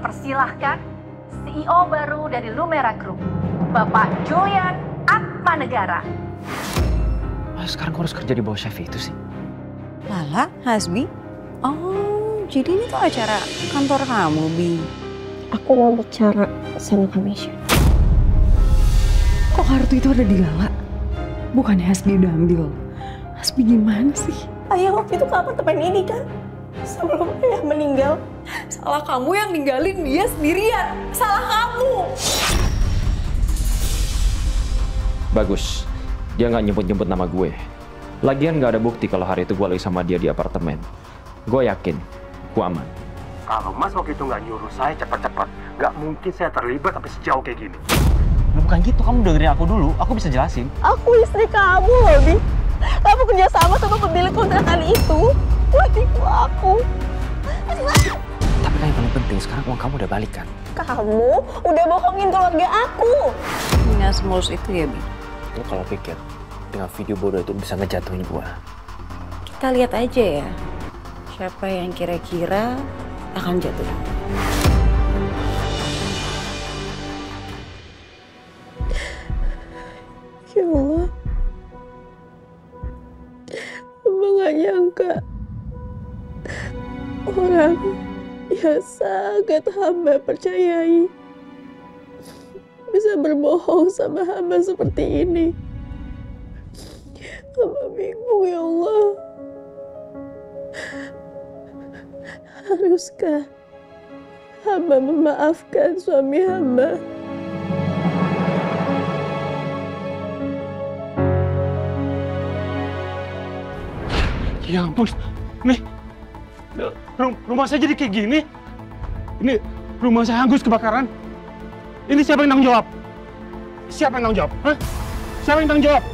persilahkan CEO baru dari Lumera Group, Bapak Julian Atmanegara. Sekarang gue harus kerja di bawah chef itu sih. Lala, Hasbi? Oh, jadi ini tuh acara kantor kamu, Bi? Aku mau bicara sama Kamisha. Kok kartu itu ada di Lala? Bukannya Hasbi udah ambil? Hasbi gimana sih? Ayah waktu itu ke apartemen ini kan? Sebelum ayah meninggal. Salah kamu yang ninggalin dia sendirian. Salah kamu. Bagus. Dia nggak nyebut-nyebut nama gue. Lagian nggak ada bukti kalau hari itu gue lagi sama dia di apartemen. Gue yakin, gue aman. Kalau Mas waktu itu nggak nyuruh saya cepat-cepat, nggak mungkin saya terlibat sampai sejauh kayak gini. Bukan gitu, kamu dengerin aku dulu. Aku bisa jelasin. Aku istri kamu loh, Bi. Kamu kerja sama pemilik kontrakan itu. Buat ibu aku. Tapi kan yang paling penting sekarang uang kamu udah balik kan? Kamu udah bohongin keluarga aku. Nggak semulus itu ya, Bi? Lo kalau pikir dengan video bodoh itu bisa ngejatuhin gue. Kita lihat aja ya. Siapa yang kira-kira akan jatuh. Ya Allah. Hamba gak nyangka. Orang yang sangat hamba percayai bisa berbohong sama hamba seperti ini. Hamba bingung ya Allah. Haruskah hamba memaafkan suami hamba? Ya ampun, nih rumah saya jadi kayak gini. Ini rumah saya hangus kebakaran. Ini siapa yang tanggung jawab? Siapa yang tanggung jawab? Hah? Siapa yang tanggung jawab?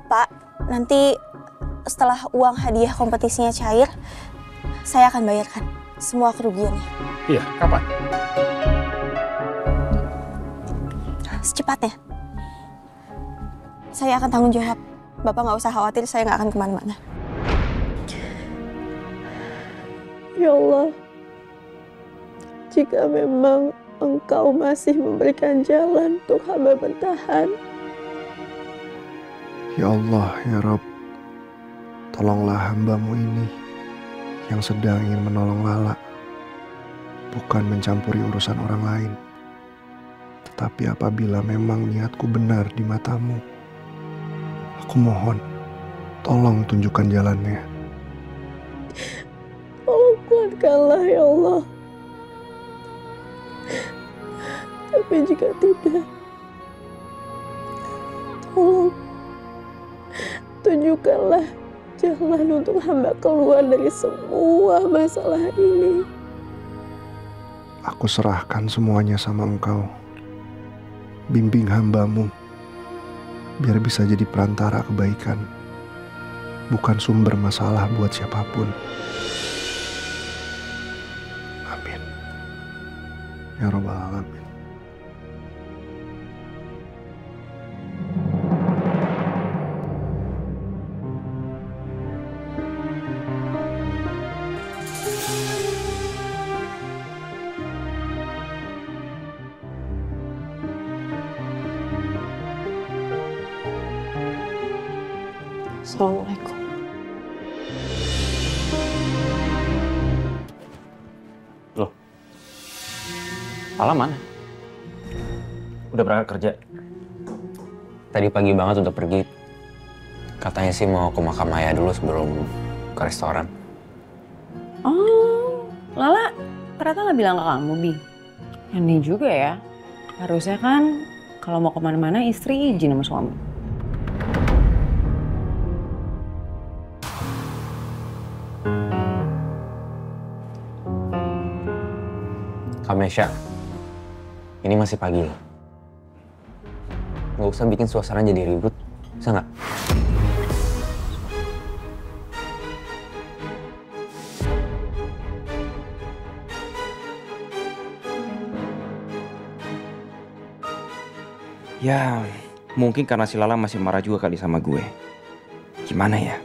Pak, nanti setelah uang hadiah kompetisinya cair, saya akan bayarkan semua kerugiannya. Iya, kapan? Secepatnya. Saya akan tanggung jawab. Bapak nggak usah khawatir, saya nggak akan kemana-mana. Ya Allah, jika memang Engkau masih memberikan jalan untuk hamba bertahan. Ya Allah, ya Rabb, tolonglah hamba-Mu ini yang sedang ingin menolong Lala, bukan mencampuri urusan orang lain. Tetapi apabila memang niatku benar di mata-Mu, aku mohon, tolong tunjukkan jalannya. Tolong kuatkanlah ya Allah. Tapi jika tidak, tolong tunjukkanlah jalan untuk hamba keluar dari semua masalah ini. Aku serahkan semuanya sama Engkau. Bimbing hamba-Mu, biar bisa jadi perantara kebaikan, bukan sumber masalah buat siapapun. Amin. Ya Rabbal Alamin. Assalamualaikum. Loh, Lala mana? Udah berangkat kerja? Tadi pagi banget udah pergi. Katanya sih mau ke makam ayah dulu sebelum ke restoran. Oh, Lala ternyata nggak bilang ke kamu, Bi. Aneh juga ya. Harusnya kan kalau mau kemana-mana istri izin sama suami. Kamesha, ini masih pagi loh. Nggak usah bikin suasana jadi ribut, bisa nggak? Ya, mungkin karena si Lala masih marah juga kali sama gue. Gimana ya?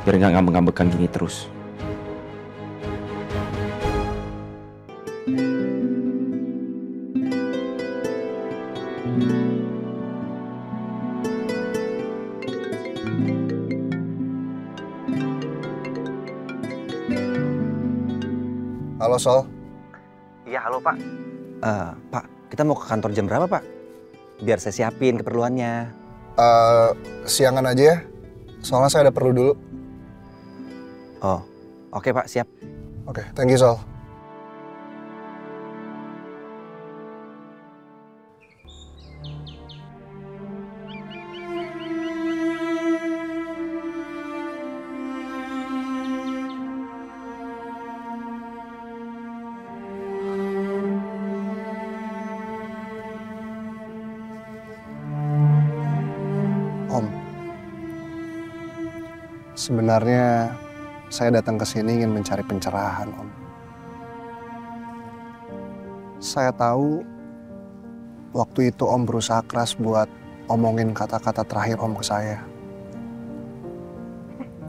Biar nggak ngambek-ngambekan gini terus. Halo Sol. Iya, halo Pak. Pak, kita mau ke kantor jam berapa Pak? Biar saya siapin keperluannya. Siangan aja ya, soalnya saya ada perlu dulu. Oh, oke Pak, siap. Oke, thank you Sol. Om, sebenarnya saya datang ke sini ingin mencari pencerahan, Om. Saya tahu waktu itu Om berusaha keras buat omongin kata-kata terakhir Om ke saya.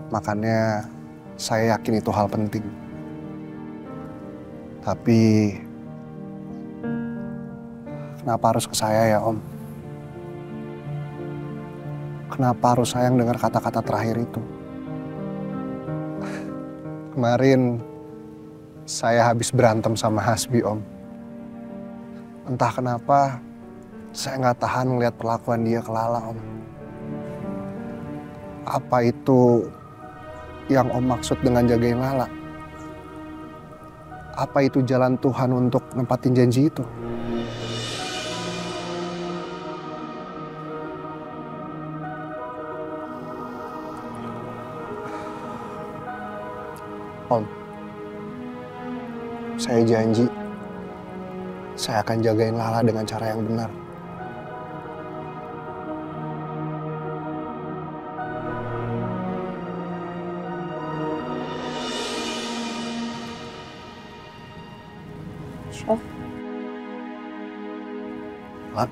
Makanya saya yakin itu hal penting. Tapi kenapa harus ke saya ya, Om? Kenapa harus saya yang dengar kata-kata terakhir itu? Kemarin saya habis berantem sama Hasbi, Om. Entah kenapa saya nggak tahan melihat perlakuan dia ke Lala, Om. Apa itu yang Om maksud dengan jagain Lala? Apa itu jalan Tuhan untuk nempatin janji itu? Om, saya janji saya akan jagain Lala dengan cara yang benar. Chef. Lan?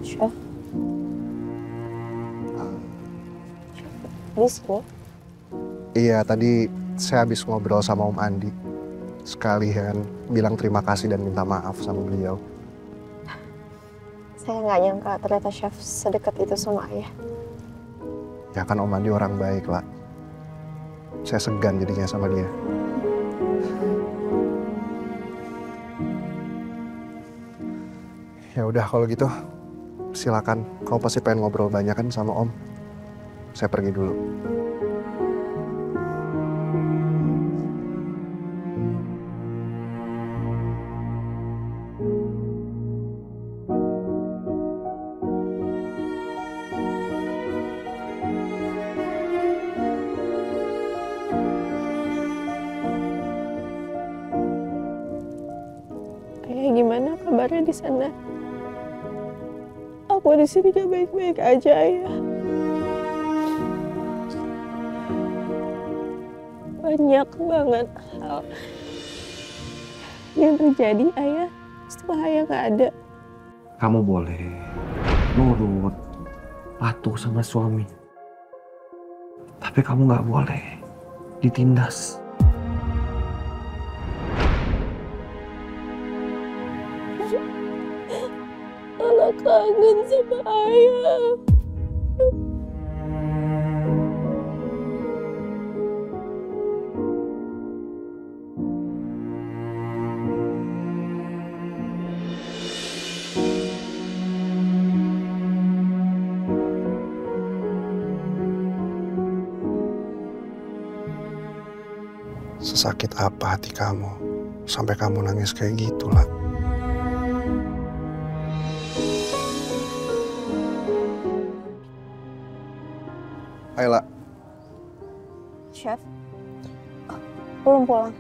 Chef. Di sini? Iya, tadi saya habis ngobrol sama Om Andi. Sekalian bilang terima kasih dan minta maaf sama beliau. Saya nggak nyangka ternyata Chef sedekat itu sama ayah. Ya kan Om Andi orang baik lah. Saya segan jadinya sama dia. Ya udah kalau gitu, silakan. Kau pasti pengen ngobrol banyak kan sama Om. Saya pergi dulu. Ayah gimana kabarnya di sana? Aku di sini gak baik-baik aja, Ayah. Banyak banget hal yang terjadi, Ayah, setelah Ayah gak ada. Kamu boleh nurut, patuh sama suami. Tapi kamu nggak boleh ditindas. Anak kangen sama Ayah. Sesakit apa hati kamu sampai kamu nangis kayak gitu lah. Ayla. Chef, belum pulang.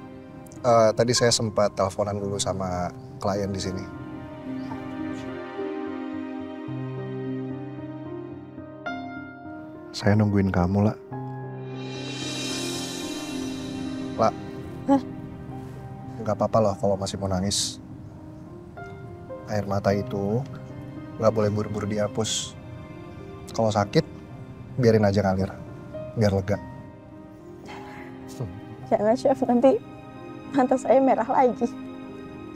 Tadi saya sempat teleponan dulu sama klien di sini. Saya nungguin kamu, lah. Lah. Hah? Nggak apa-apa loh kalau masih mau nangis. Air mata itu nggak boleh buru-buru dihapus. Kalau sakit, biarin aja ngalir. Biar lega. Jangan Chef, nanti mata saya merah lagi.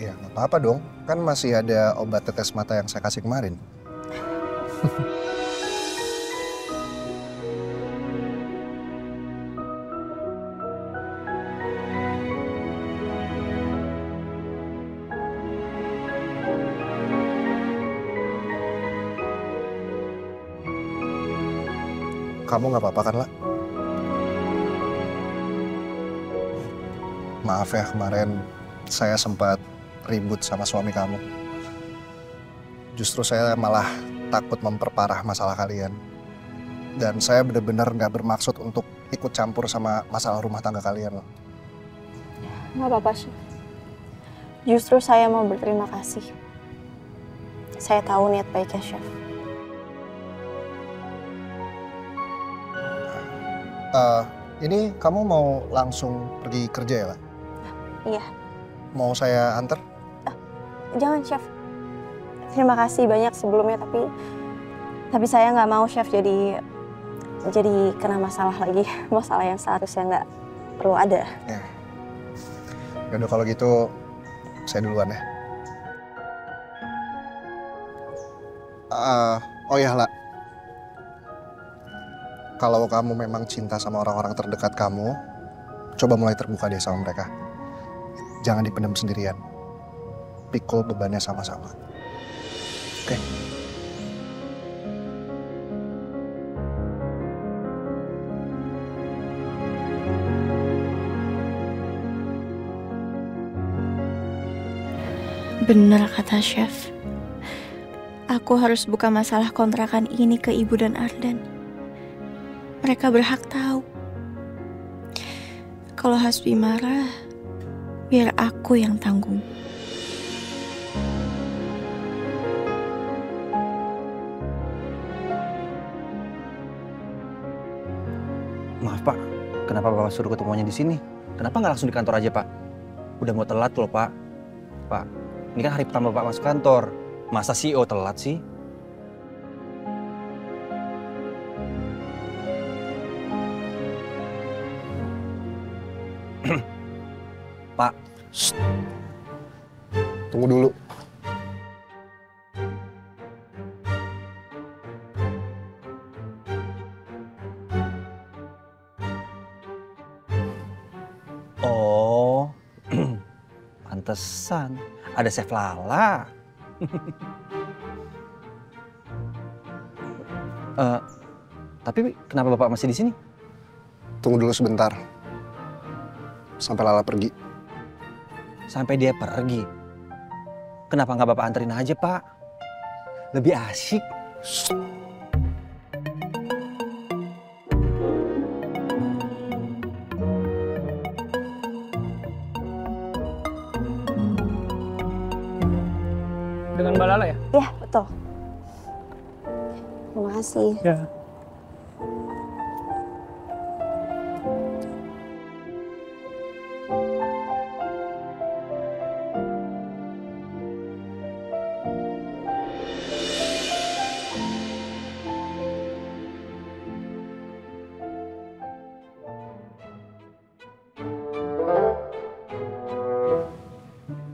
Ya nggak apa-apa dong, kan masih ada obat tetes mata yang saya kasih kemarin. Kamu nggak apa-apa kan, La? Maaf ya, kemarin saya sempat ribut sama suami kamu. Justru saya malah takut memperparah masalah kalian. Dan saya benar-benar nggak bermaksud untuk ikut campur sama masalah rumah tangga kalian. Nggak apa-apa, Chef. Justru saya mau berterima kasih. Saya tahu niat baiknya, Chef. Ini kamu mau langsung pergi kerja ya, La? Iya. Mau saya antar? Jangan, Chef. Terima kasih banyak sebelumnya, tapi saya nggak mau, Chef, jadi kena masalah lagi. Masalah yang seharusnya nggak perlu ada. Ya. Yaudah kalau gitu, saya duluan ya. Oh ya, La. Kalau kamu memang cinta sama orang-orang terdekat kamu, coba mulai terbuka deh sama mereka. Jangan dipendam sendirian. Pikul bebannya sama-sama. Oke? Benar kata Chef. Aku harus buka masalah kontrakan ini ke Ibu dan Ardan. Mereka berhak tahu. Kalau Hasbi marah, biar aku yang tanggung. Maaf Pak, kenapa Bapak suruh ketemuannya di sini? Kenapa nggak langsung di kantor aja Pak? Udah mau telat loh Pak. Pak, ini kan hari pertama Bapak masuk kantor. Masa CEO telat sih? Pak. Shh. Tunggu dulu. Oh, pantesan. Ada Chef Lala. Tapi kenapa Bapak masih di sini? Tunggu dulu sebentar. Sampai Lala pergi. Sampai dia pergi? Kenapa nggak Bapak anterin aja, Pak? Lebih asik. Dengan Mbak Lala ya? Iya, betul. Terima kasih. Ya.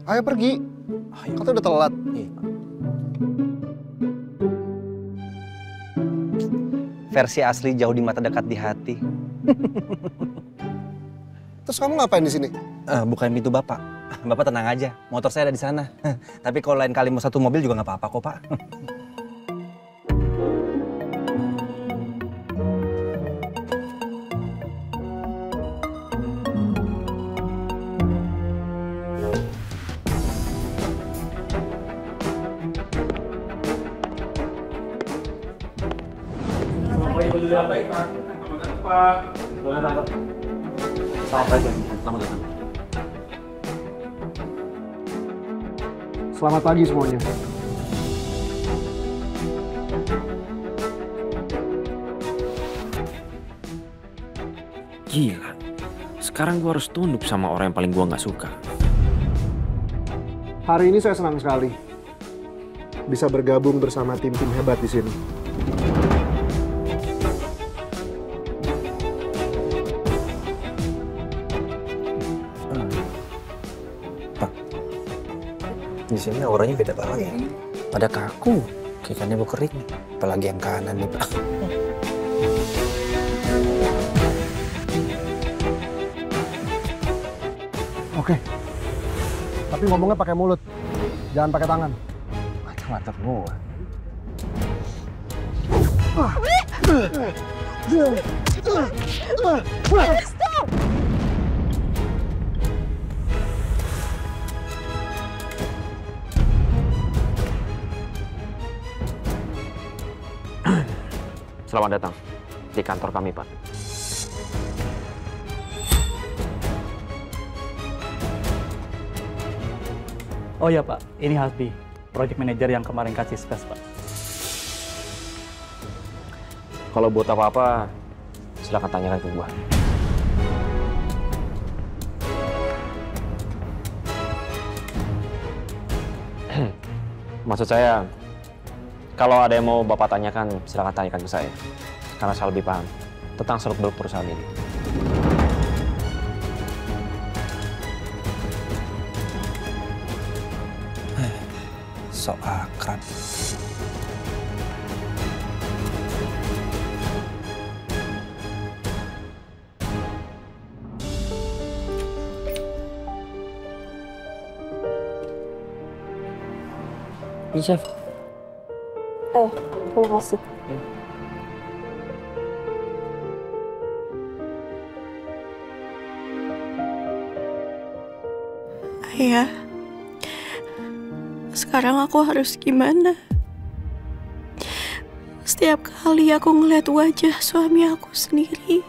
Ayo pergi. Katanya udah telat. Versi asli jauh di mata dekat di hati. Terus kamu ngapain di sini? Bukain pintu Bapak. Bapak tenang aja, motor saya ada di sana. Tapi kalau lain kali mau satu mobil juga nggak apa-apa kok Pak. Selamat pagi semuanya. Gila, sekarang gue harus tunduk sama orang yang paling gue nggak suka. Hari ini saya senang sekali bisa bergabung bersama tim-tim hebat di sini. Di sini auranya beda banget ya. Pada kaku, kayak bu kering. Apalagi yang kanan nih, Pak. Oke. Tapi ngomongnya pakai mulut. Jangan pakai tangan. Mantap gua. Stop! Selamat datang di kantor kami, Pak. Oh ya Pak, ini Hasbi, project manager yang kemarin kasih space Pak. Kalau buat apa-apa, silakan tanyakan ke gua. Maksud saya, kalau ada yang mau Bapak tanyakan, silakan tanyakan ke saya. Karena saya lebih paham tentang seluk-beluk perusahaan ini. So akrab. Ini Chef. Terima kasih. Ayah, sekarang aku harus gimana? Setiap kali aku ngeliat wajah suami aku sendiri,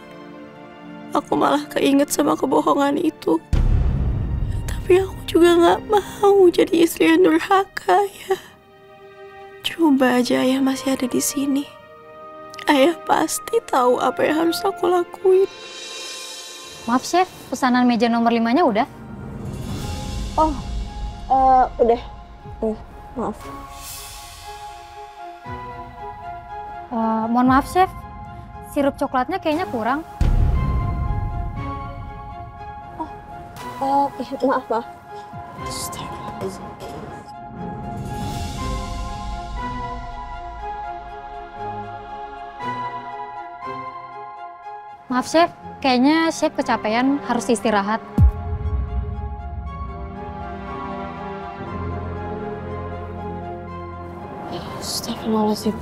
aku malah keinget sama kebohongan itu. Tapi aku juga gak mau jadi istri yang durhaka, ya. Coba aja ayah masih ada di sini. Ayah pasti tahu apa yang harus aku lakuin. Maaf Chef, pesanan meja nomor 5-nya udah? Oh, udah. Maaf. Mohon maaf Chef, sirup coklatnya kayaknya kurang. Maaf. Maaf Chef, kayaknya Chef kecapean, harus istirahat. Astagfirullahaladzim.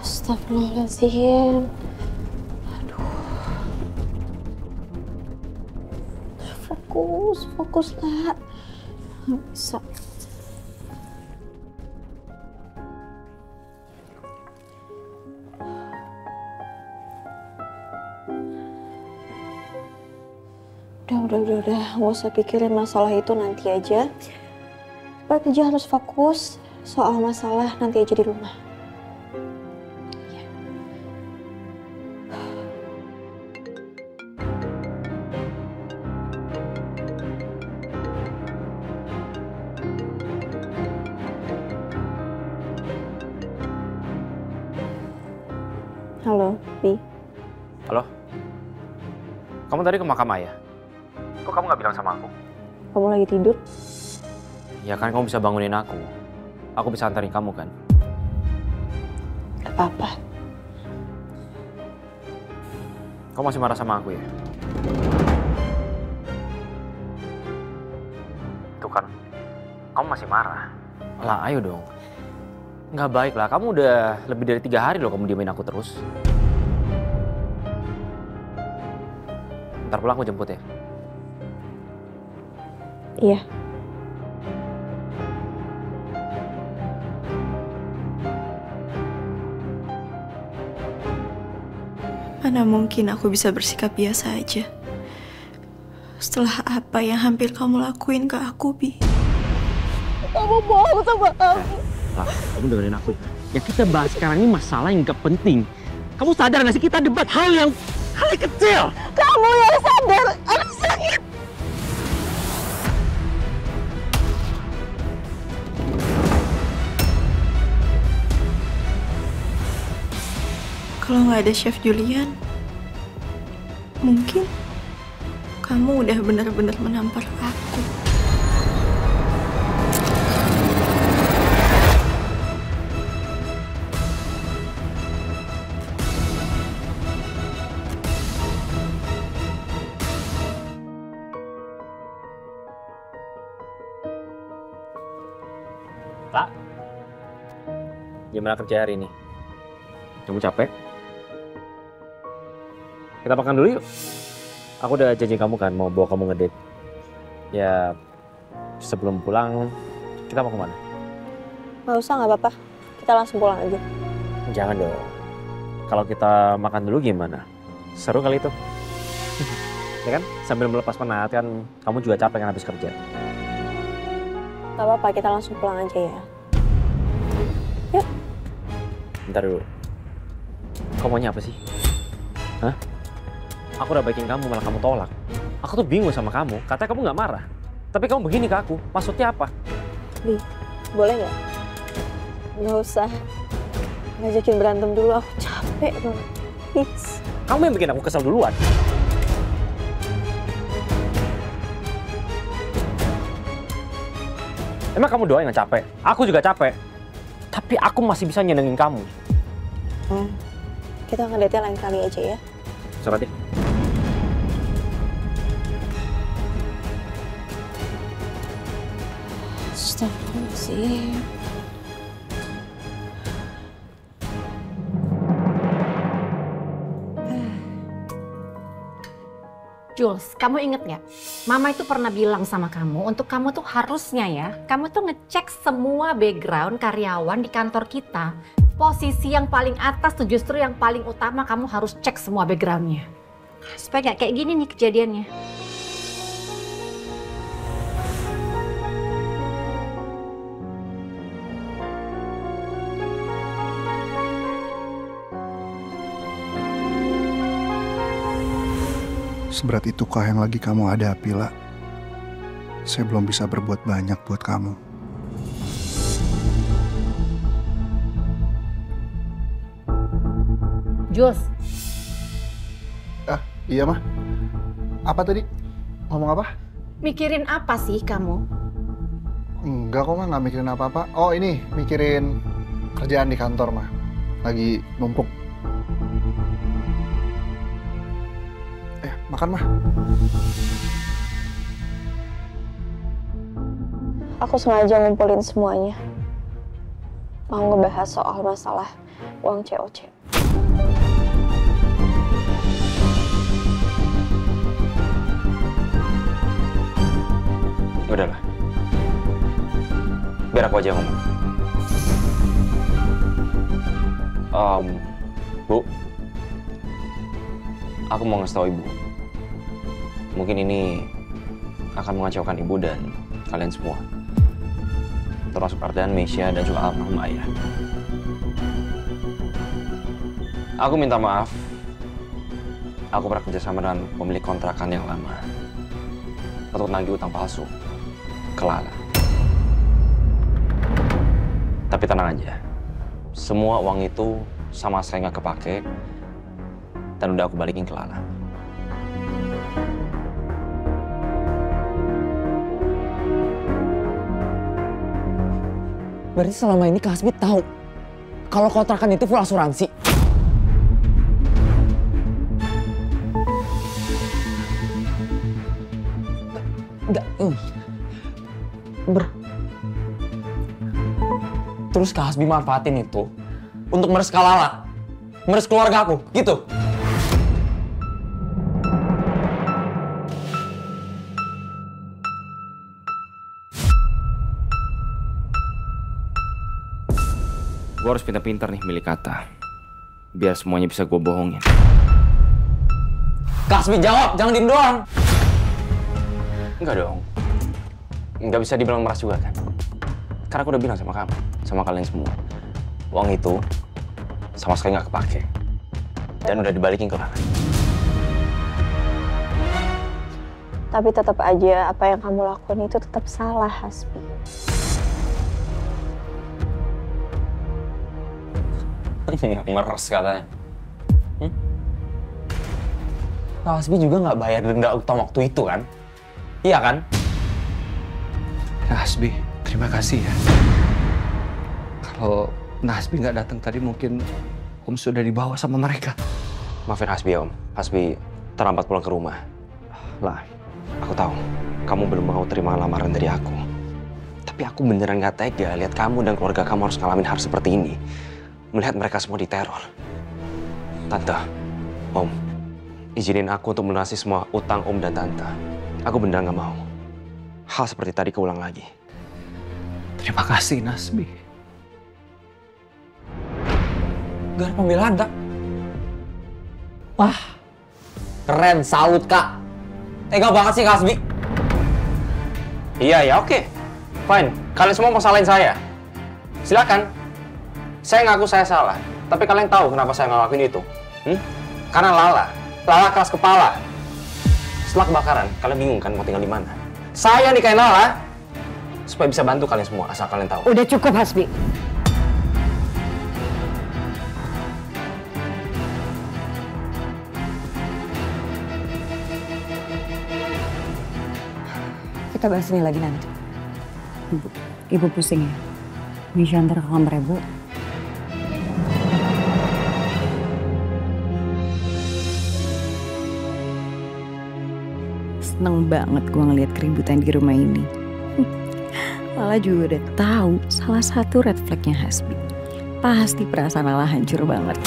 Astagfirullahaladzim. Aduh. Fokus lah. Nggak bisa. Udah, nggak usah pikirin masalah itu, nanti aja. Sekarang aja harus fokus soal masalah nanti aja di rumah. Ya. Halo, Bi. Halo? Kamu tadi ke makam ayah? Kok kamu nggak bilang sama aku? Kamu lagi tidur? Ya kan kamu bisa bangunin aku. Aku bisa antarin kamu kan? Gak apa-apa. Kamu masih marah sama aku ya? Tuh kan, kamu masih marah. Lah ayo dong. Nggak baik lah, kamu udah lebih dari 3 hari loh kamu diemin aku terus. Ntar pulang aku jemput ya? Iya. Mana mungkin aku bisa bersikap biasa aja setelah apa yang hampir kamu lakuin ke aku, Bi. Kamu bohong sama aku. Lah, kamu dengerin aku. Yang kita bahas sekarang ini masalah yang gak penting. Kamu sadar gak sih kita debat hal yang kecil? Kamu yang sadar, aku sakit. Kalau nggak ada Chef Julian, Mungkin kamu udah benar-benar menampar aku. Pak, gimana kerja hari ini? Kamu capek? Kita makan dulu yuk. Aku udah janji kamu kan mau bawa kamu ngedate. Ya, sebelum pulang kita mau kemana? Nggak usah, nggak apa-apa. Kita langsung pulang aja. Jangan dong. Kalau kita makan dulu gimana? Seru kali itu. Ya kan? Sambil melepas penat kan kamu juga capek kan habis kerja. Nggak apa-apa, kita langsung pulang aja ya. Yuk. Bentar dulu. Kamu maunya apa sih? Hah? Aku udah baikin kamu, malah kamu tolak. Aku tuh bingung sama kamu. Katanya kamu nggak marah. Tapi kamu begini ke aku. Maksudnya apa? Bi, boleh nggak? Nggak usah. Ngajakin berantem dulu, aku capek banget. Please. Kamu yang bikin aku kesel duluan. Emang kamu doang yang capek? Aku juga capek. Tapi aku masih bisa nyenengin kamu. Kita ngedate lain kali aja ya. Serah deh. Astagfirullahaladzim. Jules, kamu inget nggak? Mama itu pernah bilang sama kamu, untuk kamu tuh harusnya ya, kamu tuh ngecek semua background karyawan di kantor kita. Posisi yang paling atas tuh justru yang paling utama, kamu harus cek semua backgroundnya. Supaya nggak kayak gini nih kejadiannya. Seberat itukah yang lagi kamu hadapi, La? Saya belum bisa berbuat banyak buat kamu. Jules. Iya, Mah. Apa tadi? Ngomong apa? Mikirin apa sih kamu? Enggak kok, Mah. Nggak mikirin apa-apa. Oh, ini. Mikirin kerjaan di kantor, Mah. Lagi numpuk. Makan, Mah. Aku sengaja ngumpulin semuanya. Mau ngebahas soal masalah uang COC. Udahlah. Biar aku aja ngomong. Bu. Aku mau ngasih tau Ibu. Mungkin ini akan mengacaukan Ibu dan kalian semua. Termasuk Ardan, Meisha, dan juga almarhum Ayah. Aku minta maaf. Aku pernah kerjasama dengan pemilik kontrakan yang lama untuk nagih utang palsu ke Lala. Tapi tenang aja. Semua uang itu sama sekali nggak kepake dan udah aku balikin ke Lala. Berarti selama ini Kak Hasbi tahu kalau kontrakan itu full asuransi. Enggak. Terus Kak Hasbi manfaatin itu untuk meres Lala, meres keluarga aku, gitu. Gue harus pintar-pintar nih milih kata. Biar semuanya bisa gue bohongin. Kak Hasbi jawab, jangan diem doang. Enggak dong. Enggak bisa dibilang meras juga kan. Karena aku udah bilang sama kamu, sama kalian semua. Uang itu sama sekali nggak kepake. Dan udah dibalikin ke Lala. Tapi tetap aja apa yang kamu lakukan itu tetap salah, Hasbi. Meres katanya. Kak Hasbi juga nggak bayar denda utang waktu itu kan? Iya kan? Hasbi, terima kasih ya. Kalau Hasbi nggak datang tadi mungkin Om sudah dibawa sama mereka. Maafin Hasbi ya Om. Hasbi terlambat pulang ke rumah. Lah, aku tahu kamu belum mau terima lamaran dari aku. Tapi aku beneran gak tega lihat kamu dan keluarga kamu harus ngalamin hal seperti ini. Melihat mereka semua diteror. Tante, Om, izinin aku untuk melunasi semua utang Om dan Tante. Aku beneran gak mau hal seperti tadi keulang lagi. Terima kasih, Nasbi. Gak ada pembelaan, Kak. Wah, keren, salut, Kak. Tega banget sih, Kak Hasbi. Iya, ya oke. Fine, kalian semua mau salahin saya. Silakan. Saya ngaku saya salah. Tapi kalian tahu kenapa saya ngelakuin itu? Karena Lala keras kepala. Setelah kebakaran, kalian bingung kan mau tinggal di mana? Saya nikahin Lala supaya bisa bantu kalian semua, asal kalian tahu. Udah cukup, Hasbi. Kita bahas ini lagi nanti. Ibu pusing ya? Misha antar ke kamar ya, Bu. Seneng banget gue ngeliat keributan di rumah ini. Lala juga udah tahu salah satu red flagnya Hasbi. Pasti perasaan Lala hancur banget.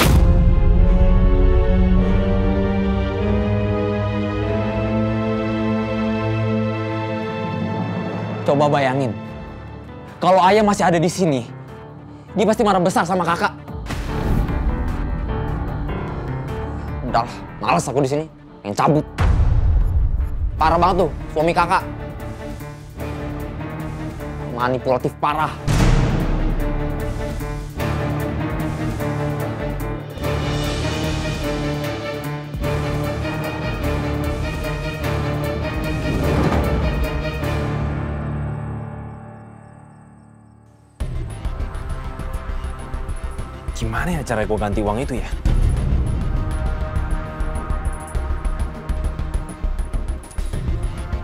Coba bayangin, kalau ayah masih ada di sini, dia pasti marah besar sama kakak. Udahlah, males aku di sini, pengen cabut. Parah banget tuh, suami kakak. Manipulatif parah. Gimana ya cara gue ganti uang itu ya?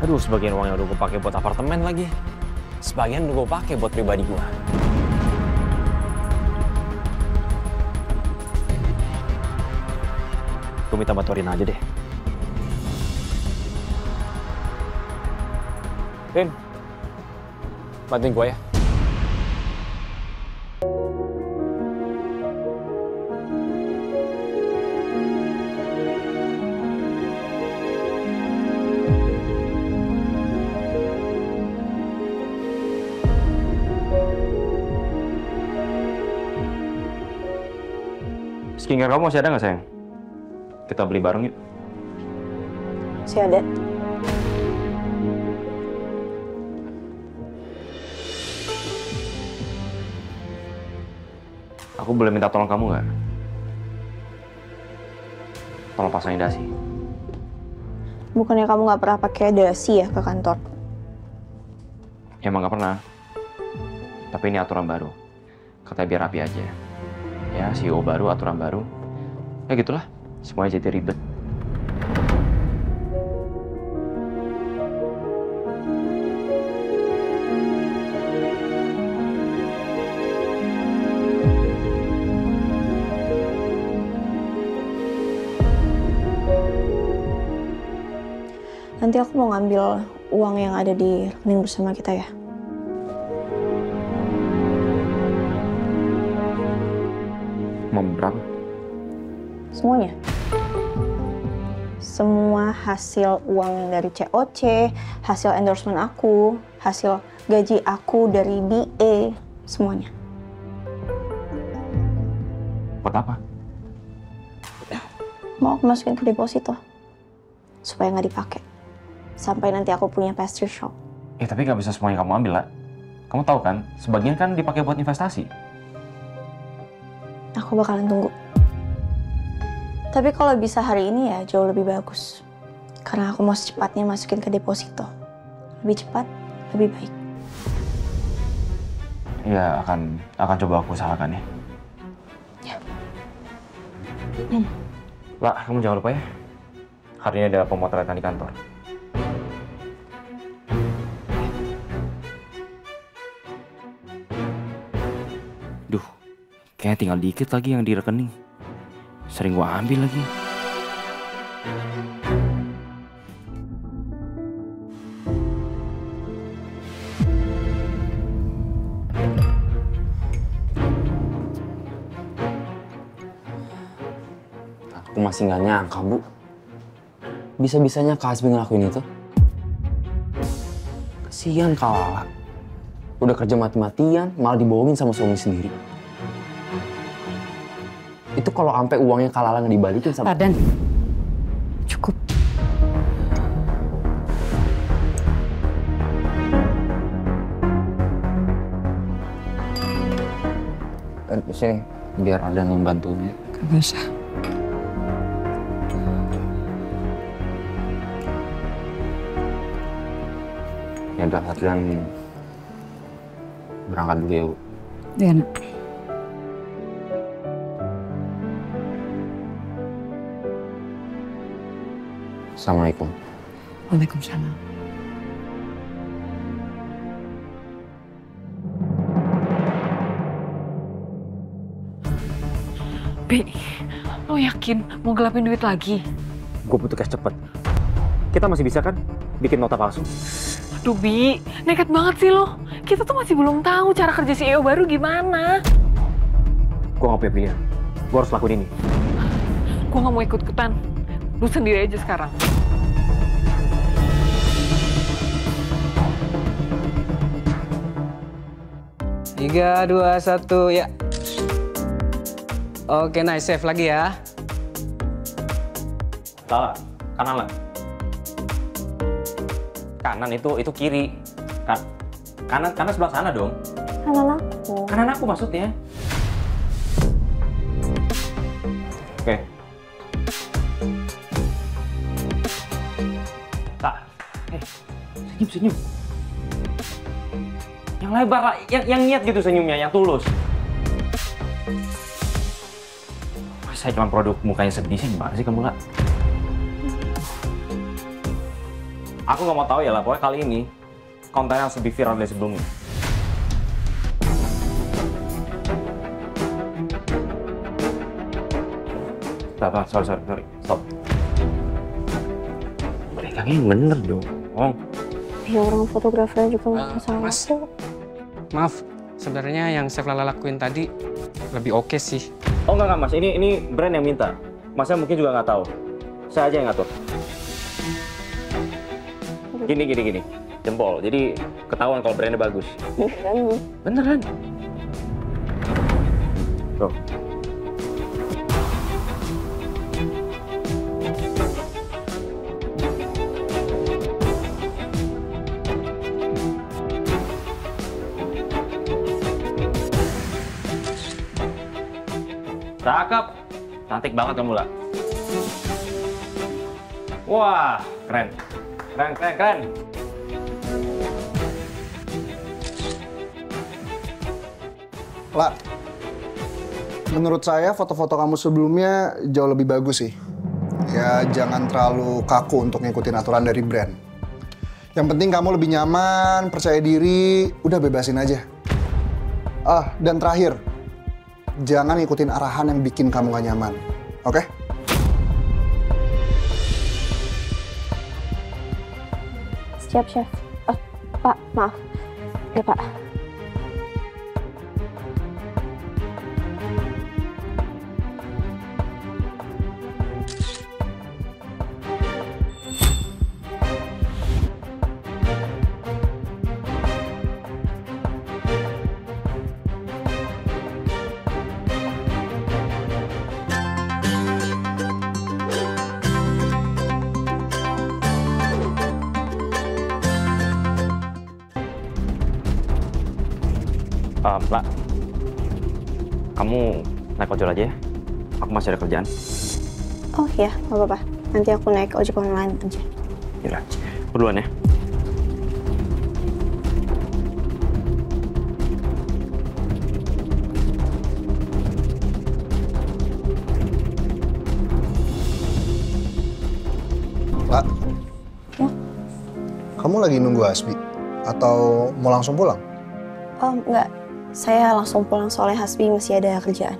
Aduh, sebagian uang yang udah gue pakai buat apartemen lagi. Sebagian udah gue pakai buat pribadi gue. Gue minta bantuin aja deh. Rin, bantuin gue ya. Skincare kamu masih ada nggak, sayang? Kita beli bareng yuk. Masih ada. Aku boleh minta tolong kamu nggak? Tolong pasangin dasi. Bukannya kamu nggak pernah pakai dasi ya ke kantor? Ya emang nggak pernah. Tapi ini aturan baru. Katanya biar rapi aja. Ya, CEO baru, aturan baru. Ya gitulah, semuanya jadi ribet. Nanti aku mau ngambil uang yang ada di rekening bersama kita ya. Mau berapa? Semuanya. Semua hasil uang yang dari COC, hasil endorsement aku, hasil gaji aku dari BA, semuanya. Buat apa? Mau aku masukin ke deposito. Supaya nggak dipakai. Sampai nanti aku punya pastry shop. Tapi nggak bisa semuanya kamu ambil, lah. Kamu tahu kan, sebagian kan dipakai buat investasi. Aku bakalan tunggu. Tapi kalau bisa hari ini ya jauh lebih bagus. Karena aku mau secepatnya masukin ke deposito. Lebih cepat, lebih baik. Ya, akan coba aku usahakan ya. Lah, kamu jangan lupa ya. Hari ini ada pemotretan di kantor. Duh, kayaknya tinggal dikit lagi yang di rekening. Sering gua ambil lagi. Aku masih nggak nyangka, Bu. Bisa-bisanya Kak Hasbi ngelakuin itu. Kasihan Kak Lala. Udah kerja mati-matian, malah dibohongin sama suami sendiri. Itu kalau sampai uangnya Kak Lala nggak dibalikin sama... Raden, cukup. Sini, biar ada yang bantunya. Gak bisa. Ya udah, Adrian berangkat dulu ya, Bu. Iya, Nak. Assalamualaikum. Waalaikumsalam. Bi, lo yakin mau gelapin duit lagi? Gue butuh cash cepet. Kita masih bisa kan bikin nota palsu? Aduh Bi, nekat banget sih lo. Kita tuh masih belum tahu cara kerja CEO baru gimana. Gue gak punya pilihan. Gue harus lakuin ini. Gue gak mau ikut-ikutan. Lu sendiri aja sekarang. Tiga, dua, satu, ya. Oke, nice. Save lagi ya. Salah, kanan lah. Kanan itu kiri. Kanan sebelah sana dong. Kanan aku. Kanan aku maksudnya. Oke. Tak. Senyum. Yang lebar lah, yang niat gitu senyumnya, yang tulus. Saya cuma produk mukanya sedih sih, gimana sih kamu, Kak? Aku nggak mau tahu ya lah, pokoknya kali ini kontennya harus lebih viral dari sebelumnya. Sorry, stop. Mereka yang bener dong. Ya orang fotografernya juga nggak salah. Mas, maaf, sebenarnya yang Chef Lala lakuin tadi lebih oke sih. Oh enggak Mas, ini brand yang minta. Masnya mungkin juga nggak tahu. Saya aja yang ngatur. Gini. Jempol, jadi ketahuan kalau brandnya bagus. Beneran. Tuh. Cakep. Cantik banget kamu, lah. Wah, keren. Lah, menurut saya foto-foto kamu sebelumnya jauh lebih bagus sih. Ya, jangan terlalu kaku untuk ngikutin aturan dari brand. Yang penting kamu lebih nyaman, percaya diri, udah bebasin aja. Dan terakhir, jangan ngikutin arahan yang bikin kamu gak nyaman, oke? Siap, Chef. Pak, maaf. Ya, Pak. Mbak, kamu naik ojol aja ya. Aku masih ada kerjaan. Oh iya, nggak apa-apa. Nanti aku naik ojek online aja. Yaudah, aku duluan ya. Lah, kamu lagi nunggu Hasbi? Atau mau langsung pulang? Oh, enggak. Saya langsung pulang soalnya Hasbi masih ada kerjaan.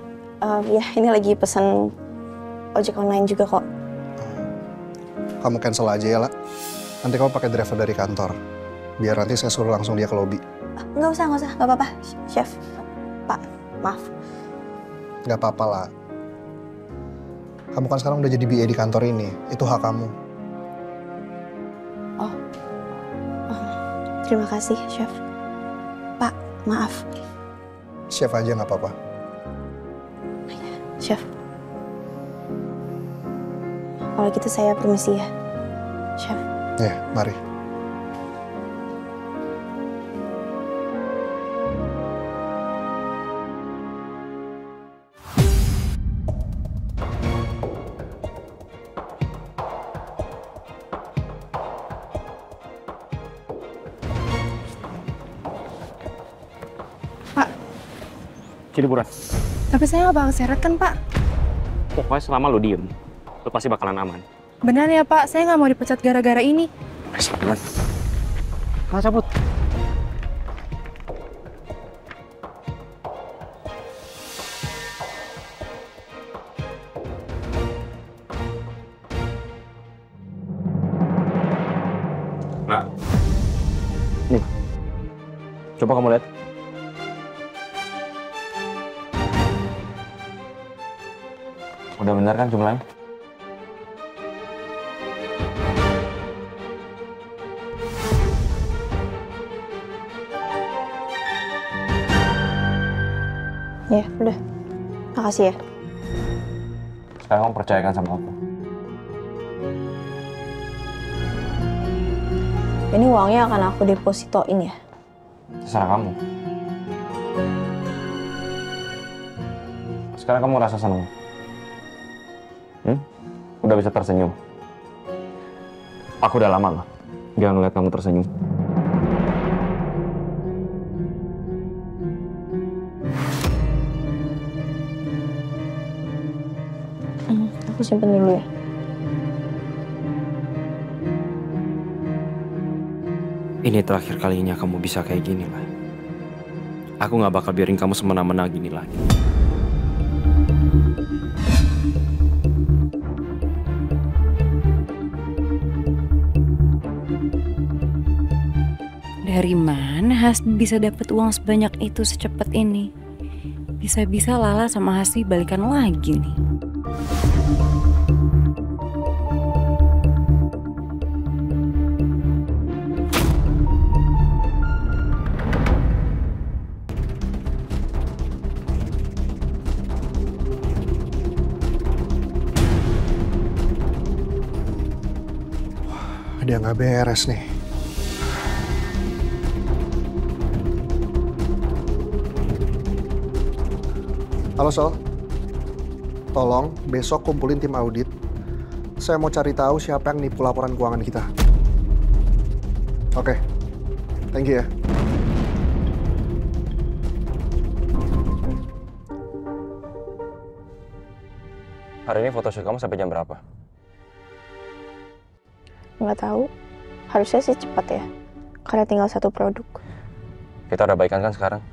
Ya, ini lagi pesan ojek online juga kok. Kamu cancel aja ya, lah. Nanti kamu pakai driver dari kantor. Biar nanti saya suruh langsung dia ke lobby. Nggak usah. Nggak apa-apa, Chef. Pak, maaf. Nggak apa-apa lah. Kamu kan sekarang udah jadi BA di kantor ini. Itu hak kamu. Oh, terima kasih, Chef. Pak, maaf. Chef aja nggak apa-apa. Chef. Kalau gitu saya permisi ya, Chef. Ya, mari. Sini buruan. Tapi saya nggak bakal seret kan, Pak? Pokoknya selama lo diem, lo pasti bakalan aman. Benar ya, Pak? Saya nggak mau dipecat gara-gara ini. Buruan. Nah, cabut. Nah. Nih. Coba kamu lihat. Udah benar kan jumlahnya? Ya, udah. Makasih ya. Sekarang kamu percayakan sama aku. Ini uangnya akan aku depositoin ya? Terserah kamu. Sekarang kamu rasa senang? Udah bisa tersenyum? Aku udah lama loh gak ngeliat kamu tersenyum. Aku simpen dulu ya. Ini terakhir kalinya kamu bisa kayak gini lah. Aku gak bakal biarin kamu semena-mena gini lagi. Dari mana Hasbi bisa dapat uang sebanyak itu secepat ini? Bisa-bisa Lala sama Hasbi balikan lagi nih. Ada yang nggak beres nih. Halo Sol, tolong besok kumpulin tim audit. Saya mau cari tahu siapa yang nipu laporan keuangan kita. Oke, thank you ya. Hari ini photoshoot kamu sampai jam berapa? Nggak tahu. Harusnya sih cepat ya. Karena tinggal satu produk. Kita udah baikan kan sekarang?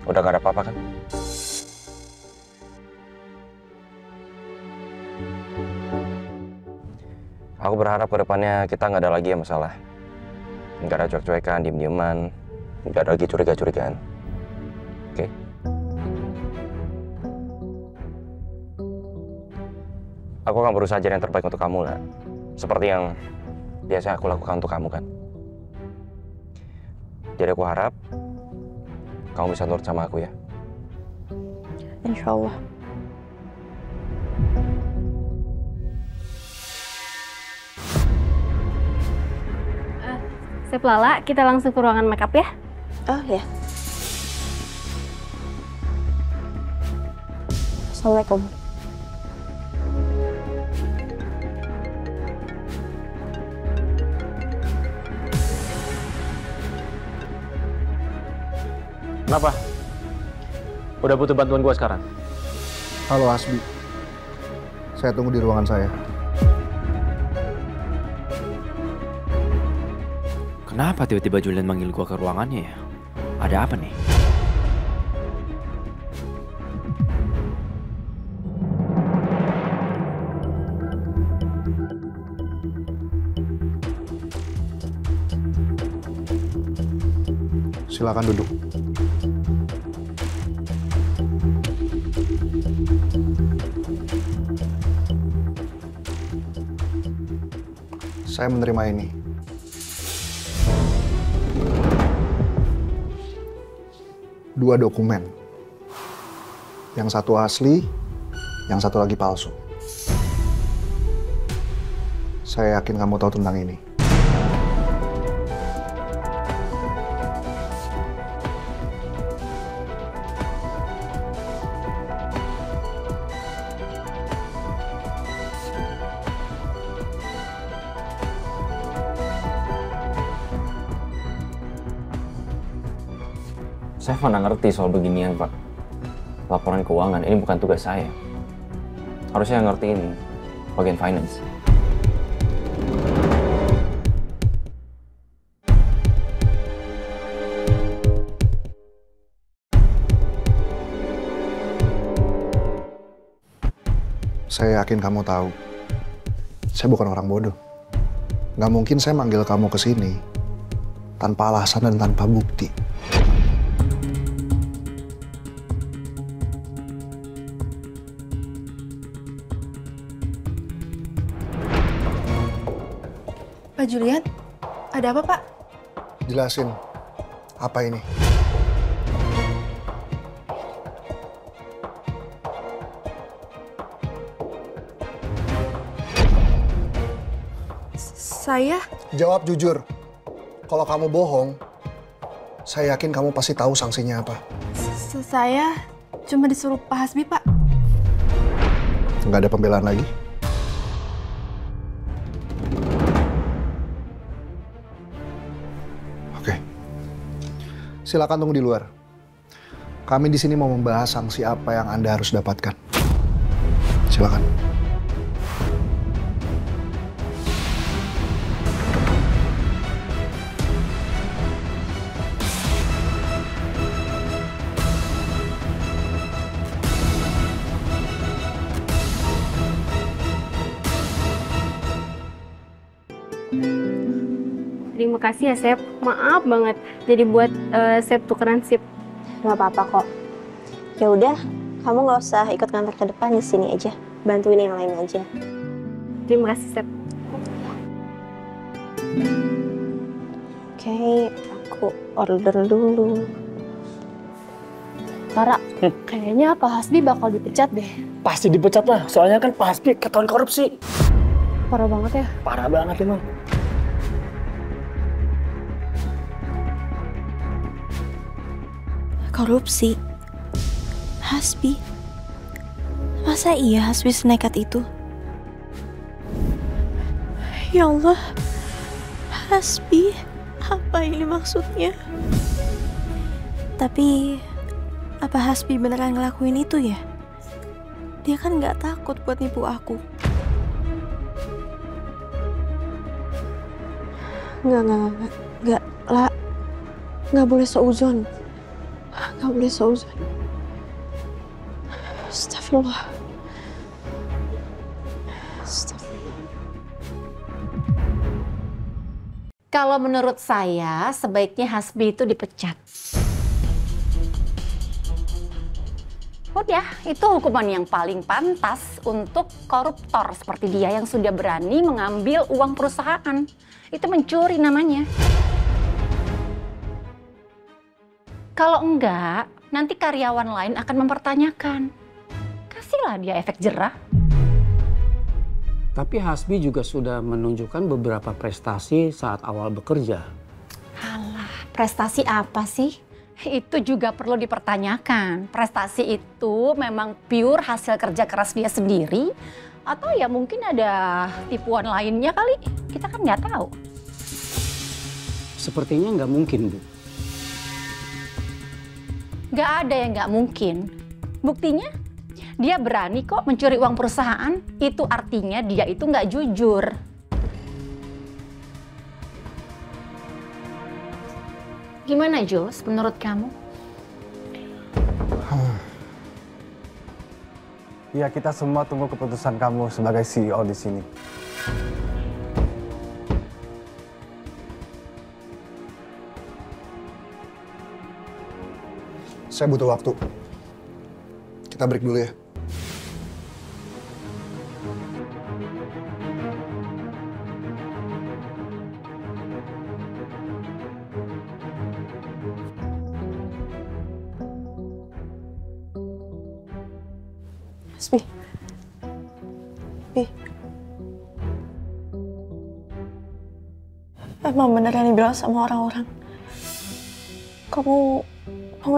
Udah gak ada apa-apa kan? Aku berharap ke depannya kita nggak ada lagi ya masalah. Nggak ada cuek-cuekan, diem-dieman. Nggak ada lagi curiga-curigaan. Oke? Aku akan berusaha jadi yang terbaik untuk kamu lah. Seperti yang biasa aku lakukan untuk kamu kan. Jadi aku harap kamu bisa nurut sama aku ya. Insya Allah. Chef Lala, kita langsung ke ruangan makeup ya? Oh ya. Assalamualaikum. Kenapa? Udah butuh bantuan gua sekarang? Halo Hasbi, saya tunggu di ruangan saya. Kenapa tiba-tiba Julian manggil gua ke ruangannya ya? Ada apa nih? Silakan duduk. Saya menerima ini. Dua dokumen. Yang satu asli, yang satu lagi palsu. Saya yakin kamu tahu tentang ini. Saya mana ngerti soal beginian, Pak. Laporan keuangan, ini bukan tugas saya. Harusnya yang ngerti ini, bagian finance. Saya yakin kamu tahu. Saya bukan orang bodoh. Nggak mungkin saya manggil kamu ke sini tanpa alasan dan tanpa bukti. Pak Julian, ada apa Pak? Jelasin, apa ini? Saya? Jawab jujur. Kalau kamu bohong, saya yakin kamu pasti tahu sanksinya apa. Saya cuma disuruh Pak Hasbi, Pak. Nggak ada pembelaan lagi? Oke. Silakan tunggu di luar. Kami di sini mau membahas sanksi apa yang Anda harus dapatkan. Silakan. Terima kasih ya, Sep. Maaf banget. Jadi buat Sep tukeran sip. Gak apa-apa kok. Ya udah, kamu nggak usah ikut kantor ke depan, di sini aja. Bantuin yang lain aja. Terima kasih, Sep. Oke, aku order dulu. Tara, kayaknya Pak Hasbi bakal dipecat deh. Pasti dipecat lah, soalnya kan Pak Hasbi ketahuan korupsi. Parah banget ya? Parah banget emang. Korupsi? Hasbi? Masa iya Hasbi senekat itu? Ya Allah, Hasbi, apa ini maksudnya? Tapi, apa Hasbi beneran ngelakuin itu ya? Dia kan nggak takut buat nipu aku. Nggak, lah. Nggak boleh seuzon. Nggak boleh seuzon. Astagfirullah. Kalau menurut saya, sebaiknya Hasbi itu dipecat. Udah, itu hukuman yang paling pantas untuk koruptor seperti dia yang sudah berani mengambil uang perusahaan. Itu mencuri namanya. Kalau enggak, nanti karyawan lain akan mempertanyakan. Kasihlah dia efek jerah. Tapi Hasbi juga sudah menunjukkan beberapa prestasi saat awal bekerja. Alah, prestasi apa sih? Itu juga perlu dipertanyakan. Prestasi itu memang pure hasil kerja keras dia sendiri, atau ya mungkin ada tipuan lainnya kali. Kita kan nggak tahu. Sepertinya nggak mungkin, Bu. Nggak ada yang nggak mungkin. Buktinya, dia berani kok mencuri uang perusahaan. Itu artinya dia itu nggak jujur. Gimana Jules, menurut kamu? Ya, kita semua tunggu keputusan kamu sebagai CEO di sini. Saya butuh waktu. Kita break dulu ya. Hasbi. Bi. Emang bener yang dibilang sama orang-orang. Kamu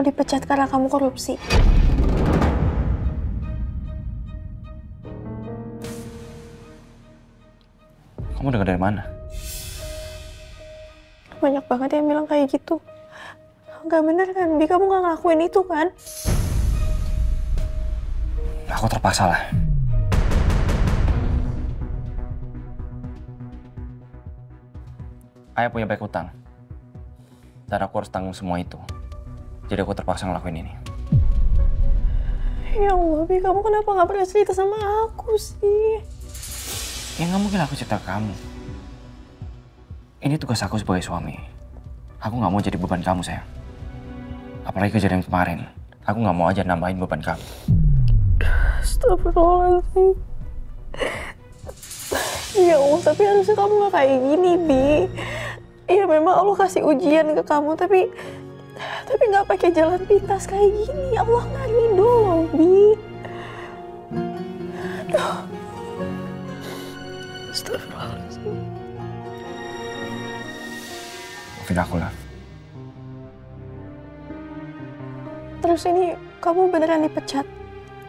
dipecat karena kamu korupsi. Kamu dengar dari mana? Banyak banget yang bilang kayak gitu. Gak bener kan, Bi? Kamu gak ngelakuin itu kan? Aku terpaksa lah. Ayah punya banyak utang. Dan aku harus tanggung semua itu. Jadi aku terpaksa ngelakuin ini. Ya Allah, Bi, kamu kenapa gak pernah cerita sama aku sih? Ya nggak mungkin aku cerita ke kamu. Ini tugas aku sebagai suami. Aku nggak mau jadi beban kamu, sayang. Apalagi kejadian kemarin. Aku nggak mau aja nambahin beban kamu. Astagfirullahaladzim. Ya Allah, tapi harusnya kamu gak kayak gini, Bi. Ya memang Allah kasih ujian ke kamu, tapi nggak pakai jalan pintas kayak gini. Allah nggak ridho loh, Bi. Aduh. Astagfirullahaladzim. Maafin aku lah. Terus ini kamu beneran dipecat?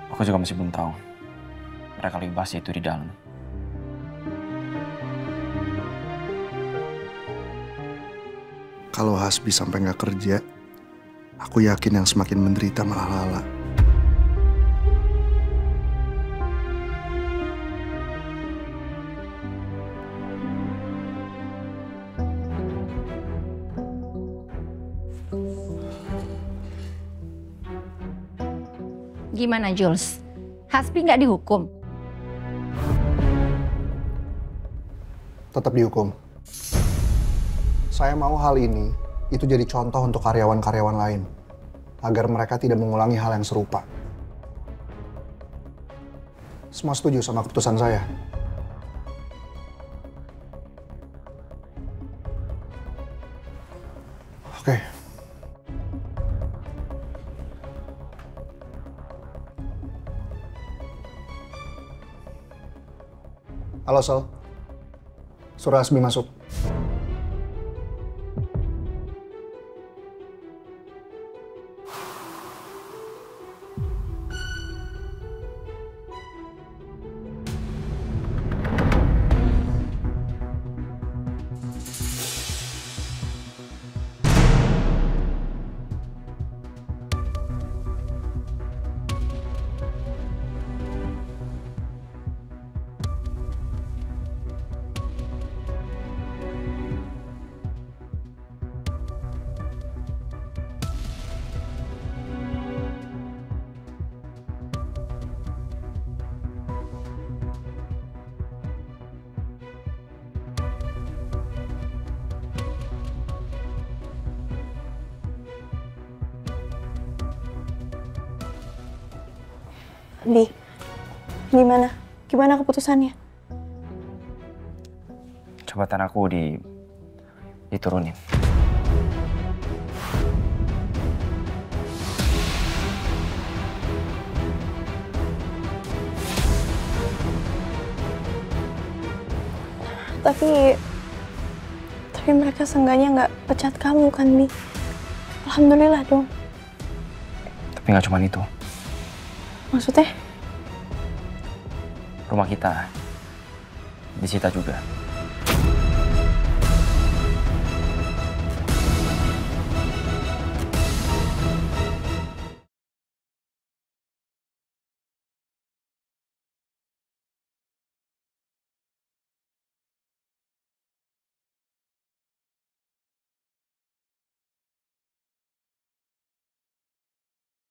Aku juga masih belum tahu. Mereka lagi bahas itu di dalam. Kalau Hasbi sampai nggak kerja, aku yakin yang semakin menderita malah Lala. Gimana Jules? Hasbi nggak dihukum? Tetap dihukum. Saya mau hal ini itu jadi contoh untuk karyawan-karyawan lain. Agar mereka tidak mengulangi hal yang serupa. Semua setuju sama keputusan saya? Oke. Halo, Sal. Suruh Hasbi masuk. Bi, gimana? Gimana keputusannya? Jabatan aku diturunin. Tapi mereka seenggaknya nggak pecat kamu kan, Bi? Alhamdulillah dong. Tapi nggak cuma itu. Maksudnya? Rumah kita disita juga.